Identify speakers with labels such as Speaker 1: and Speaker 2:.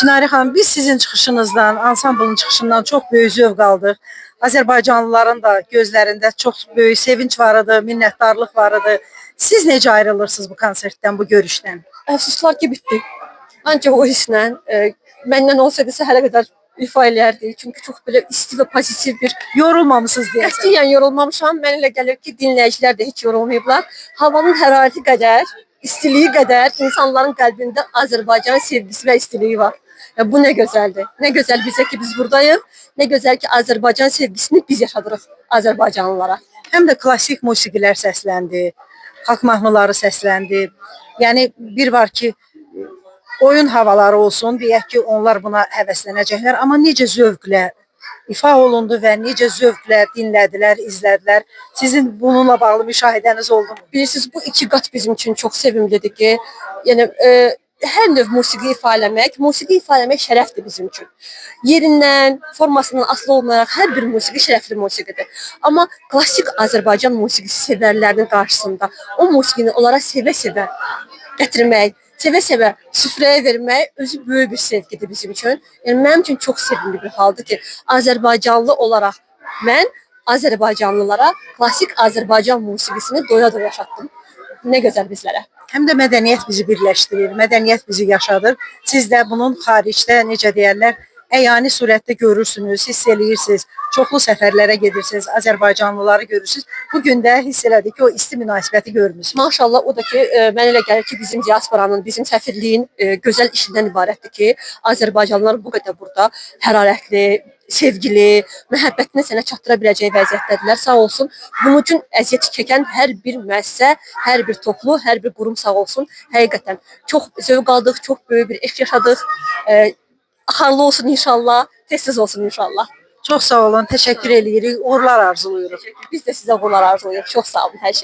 Speaker 1: Çinari xanım, biz sizin çıxışınızdan, ansamblın çıxışından çox böyük zövq aldıq. Azərbaycanlıların da gözlərində çox böyük sevinç var idi, minnətdarlıq var idi. Siz necə ayrılırsınız bu konsertdən, bu görüşdən?
Speaker 2: Əfsuslar ki, bitdi. Ancaq o hisslə məndən olsaydı səhərə qədər ifa eləyərdik. Çünki çox belə isti və pozitiv bir...
Speaker 1: Yorulmamısınız deyəsən.
Speaker 2: Qətiyyən yorulmamışam. Mənə elə gəlir ki, dinləyicilər də heç yorulmayıblar. Havanın hərarəti qədər, istiliyi qədər insanların qəlbində Azərbaycan sevgisi və istiliyi var. Bu nə gözəldir. Nə gözəl bizə ki, biz buradayıq. Nə gözəl ki, Azərbaycan sevgisini biz yaşadırıq Azərbaycanlılara.
Speaker 1: Həm də klassik musiqilər səsləndi, xalq mahnıları səsləndi. Yəni bir var ki, oyun havaları olsun, deyək ki, onlar buna həvəslənəcəklər. Amma necə zövqlə ifa olundu və necə zövqlə dinlədilər, izlədilər. Sizin bununla bağlı müşahidəniz oldu mu?
Speaker 2: Bilirsiniz, bu iki qat bizim üçün çox sevimlidir ki, yəni hər növ musiqi ifa eləmək şərəfdir bizim üçün. Yerindən, formasından asılı olmayaraq hər bir musiqi şərəfli musiqidir. Amma klassik Azərbaycan musiqisi sevərlərinin qarşısında o musiqini onlara sevə-sevə gətirmək, sevə-sevə süfrəyə vermək özü böyük bir sevgidir bizim üçün. Yəni mənim üçün çox sevimli bir haldır ki, Azərbaycanlı olaraq mən Azərbaycanlılara klassik Azərbaycan musiqisini doya-doya yaşatdım. Nə gözəl bizlərə.
Speaker 1: Həm də mədəniyyət bizi birləşdirir, mədəniyyət bizi yaşadır. Siz də bunun xaricdə, necə deyərlər, əyani surətdə görürsünüz, hiss eləyirsiniz. Çoxlu səfərlərə gedirsiniz, Azərbaycanlıları görürsünüz. Bugün də hiss elədik ki, o isti münasibəti görmüsünüz.
Speaker 2: Maşallah, o da ki, mənə elə gəlir ki, bizim diasporanın, bizim səfirliyin gözəl işindən ibarətdir ki, Azərbaycanlılar bu qədər burada hərarətli, sevgili, məhəbbətini sənə çatdıra biləcəyi vəziyyətdədirlər. Sağ olsun. Bunun üçün əziyyət çəkən hər bir müəssisə, hər bir toplu, hər bir qurum sağ olsun. Həqiqətən çox zövq aldıq, çox böyük bir eşq yaşadıq. Axarlı olsun inşallah, tez-tez olsun inşallah.
Speaker 1: Çox sağ olun, təşəkkür edirik, uğurlar arzulayırıq.
Speaker 2: Biz də sizə uğurlar arzulayırıq. Çox sağ olun hər şey.